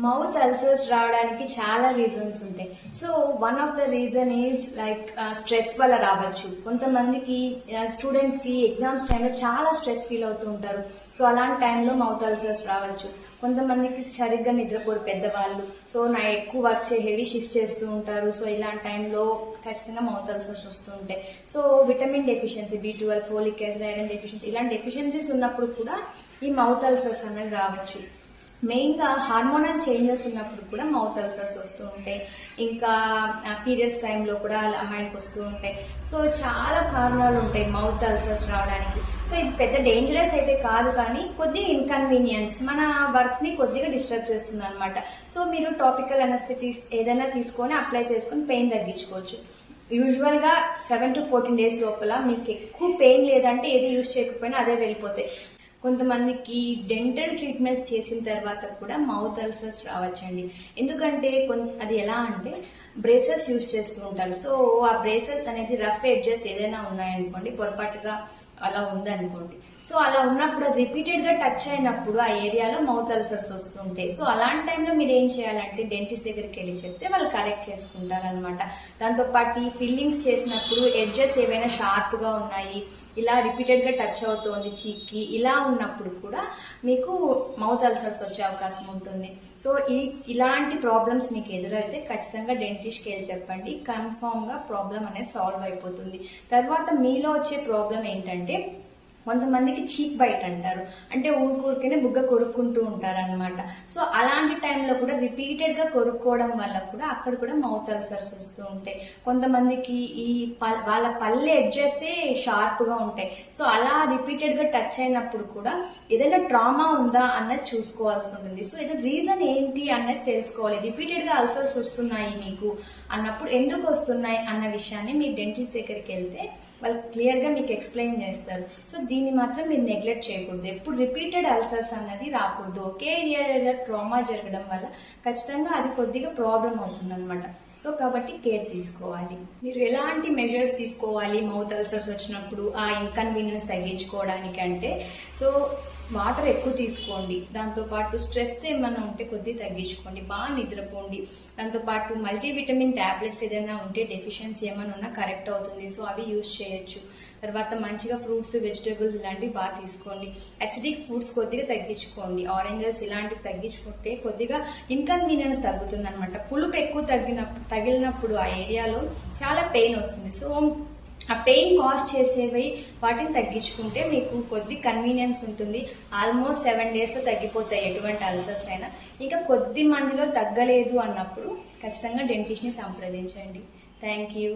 Mouth ulcers రావడానికి చాలా reasons ఉంటాయి. So one of the reason is like stress వల్ల రావచ్చు. కొంతమందికి స్టూడెంట్స్ కి ఎగ్జామ్స్ టైంలో చాలా స్ట్రెస్ ఫీల్ అవుతూ ఉంటారు. సో అలాంటి టైంలో మౌత్ అల్సర్స్ రావచ్చు. కొంతమందికి సరిగ్గా నిద్రపోరు పెద్దవాళ్ళు. సో ఎక్కువ వర్క్ హెవీ షిఫ్ట్ చేస్తూ ఉంటారు. సో ఇలాంటి టైంలో ఖచ్చితంగా మౌత్ అల్సర్స్ వస్తూ ఉంటాయి. So vitamin deficiency, B12, folic acid, iron deficiency ఇలాంటి డెఫిషియన్సీస్ ఉన్నప్పుడు కూడా ఈ మౌత్ అల్సర్స్ అనేవి రావచ్చు. మెయిన్గా హార్మోనల్ చేంజెస్ ఉన్నప్పుడు కూడా మౌత్ అల్సర్స్ వస్తూ ఉంటాయి. ఇంకా పీరియడ్స్ టైంలో కూడా అమ్మాయికి వస్తూ ఉంటాయి. సో చాలా కారణాలు ఉంటాయి మౌత్ అల్సర్స్ రావడానికి. సో ఇది పెద్ద డేంజరస్ అయితే కాదు, కానీ కొద్దిగా ఇన్కన్వీనియన్స్, మన వర్క్ని కొద్దిగా డిస్టర్బ్ చేస్తుంది అనమాట. సో మీరు టాపికల్ అనస్థెటిక్స్ ఏదైనా తీసుకొని అప్లై చేసుకొని పెయిన్ తగ్గించుకోవచ్చు. యూజువల్గా 7 to 14 days లోపల మీకు ఎక్కువ పెయిన్ లేదంటే ఏది యూజ్ చేయకపోయినా అదే వెళ్ళిపోతాయి. కొంతమందికి డెంటల్ ట్రీట్మెంట్స్ చేసిన తర్వాత కూడా మౌత్ అల్సర్స్ రావచ్చండి. ఎందుకంటే అది ఎలా అంటే బ్రేసెస్ యూజ్ చేస్తూ ఉంటారు. సో ఆ బ్రేసెస్ అనేది రఫ్ ఎడ్జెస్ ఏదైనా ఉన్నాయనుకోండి, పొరపాటుగా అలా ఉందనుకోండి, సో అలా ఉన్నప్పుడు అది రిపీటెడ్గా టచ్ అయినప్పుడు ఆ ఏరియాలో మౌత్ అల్సర్స్ వస్తుంటాయి. సో అలాంటి టైంలో మీరు ఏం చేయాలంటే డెంటిస్ట్ దగ్గరికి వెళ్ళి చెప్తే వాళ్ళు కరెక్ట్ చేసుకుంటారనమాట. దాంతోపాటు ఈ ఫిల్లింగ్స్ చేసినప్పుడు ఎడ్జెస్ ఏవైనా షార్ప్గా ఉన్నాయి, ఇలా రిపీటెడ్గా టచ్ అవుతోంది చీక్కి, ఇలా ఉన్నప్పుడు కూడా మీకు మౌత్ అల్సర్స్ వచ్చే అవకాశం ఉంటుంది. సో ఇలాంటి ప్రాబ్లమ్స్ మీకు ఎదురైతే ఖచ్చితంగా డెంటిస్ట్కి వెళ్ళి చెప్పండి. కన్ఫామ్గా ప్రాబ్లం అనేది సాల్వ్ అయిపోతుంది. తర్వాత మీలో వచ్చే ప్రాబ్లం ఏంటంటే కొంతమందికి చీక్ బైట్ అంటారు, అంటే ఊరికనే బుగ్గ కొరుక్కుంటూ ఉంటారు అనమాట. సో అలాంటి టైంలో కూడా రిపీటెడ్గా కొరుక్కోవడం వల్ల కూడా అక్కడ కూడా మౌత్ అల్సర్స్ వస్తూ ఉంటాయి. కొంతమందికి వాళ్ళ పళ్ళు ఎడ్జెసే షార్ప్గా ఉంటాయి. సో అలా రిపీటెడ్గా టచ్ అయినప్పుడు కూడా ఏదైనా ట్రామా ఉందా అన్నది చూసుకోవాల్సి ఉంటుంది. సో ఇది రీజన్ ఏంటి అన్నది తెలుసుకోవాలి. రిపీటెడ్గా అల్సర్స్ వస్తున్నాయి మీకు అన్నప్పుడు ఎందుకు వస్తున్నాయి అన్న విషయాన్ని మీ డెంటిస్ట్ దగ్గరికి వెళ్తే వాళ్ళు క్లియర్గా మీకు ఎక్స్ప్లెయిన్ చేస్తారు. సో దీన్ని మాత్రం మీరు నెగ్లెక్ట్ చేయకూడదు. ఎప్పుడు రిపీటెడ్ అల్సర్స్ అన్నది రాకూడదు. ఒకే ఏరియా ట్రామా జరగడం వల్ల ఖచ్చితంగా అది కొద్దిగా ప్రాబ్లం అవుతుంది అనమాట. సో కాబట్టి కేర్ తీసుకోవాలి. మీరు ఎలాంటి మెజర్స్ తీసుకోవాలి మౌత్ అల్సర్స్ వచ్చినప్పుడు ఆ ఇన్కన్వీనియన్స్ తగ్గించుకోవడానికి అంటే, సో వాటర్ ఎక్కువ తీసుకోండి. దాంతోపాటు స్ట్రెస్ ఏమైనా ఉంటే కొద్దిగా తగ్గించుకోండి. బాగా నిద్రపోండి. దాంతోపాటు మల్టీవిటమిన్ ట్యాబ్లెట్స్ ఏదైనా ఉంటే డెఫిషియన్సీ ఏమైనా ఉన్నా కరెక్ట్ అవుతుంది. సో అవి యూజ్ చేయొచ్చు. తర్వాత మంచిగా ఫ్రూట్స్, వెజిటేబుల్స్ ఇలాంటివి బాగా తీసుకోండి. అసిడిక్ ఫుడ్స్ కొద్దిగా తగ్గించుకోండి. ఆరెంజెస్ ఇలాంటివి తగ్గించుకుంటే కొద్దిగా ఇన్కన్వీనియన్స్ తగ్గుతుంది అనమాట. పులుపు ఎక్కువ తగిలినప్పుడు ఆ ఏరియాలో చాలా పెయిన్ వస్తుంది. సో ఆ పెయిన్ కాజ్ చేసేవి వాటిని తగ్గించుకుంటే మీకు కొద్ది కన్వీనియన్స్ ఉంటుంది. ఆల్మోస్ట్ 7 daysలో తగ్గిపోతాయి ఎటువంటి అల్సర్స్ అయినా. ఇంకా కొద్ది మందిలో తగ్గలేదు అన్నప్పుడు ఖచ్చితంగా డెంటిస్ట్ని సంప్రదించండి. Thank you.